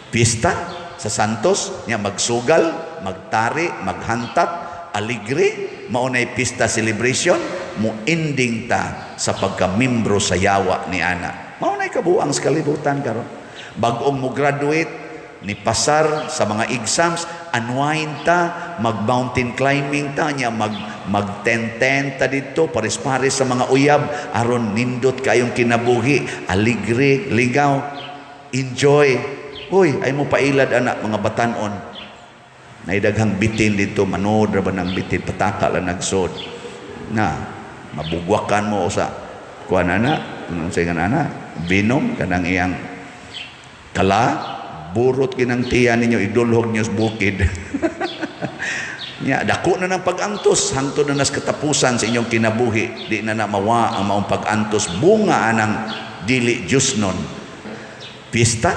Pista sa Santos nya magsugal, magtari, maghantat, aligre, maunay pista celebration, mo ending ta sa pagka-membro sa yawa ni ana. Maunay kabuang sa kalibutan karon. Bag-ong mo graduate, ni pasar sa mga exams, unwind ta, mag-mountain climbing ta, nya mag-tent-tent ta dito, pares-pares sa mga uyab, aron nindot kayong kinabuhi, aligre, ligaw, enjoy. Uy, ay mo pailad anak, mga batanon. Naidaghang bitin dito, manood ra ba ng bitin, pataka lang nagsod. Na, mabugwakan mo sa kuan ana, anong sayangan ana, binom, kanang iyang kala, burot kinang tiyan ninyo, idulhog niyo sa bukid. Nya, dako na ng pag-antos, hangtod na nas katapusan sa inyong kinabuhi, di na mawa ang maong pag-antos, bunga anang dili Diyos nun. Pista,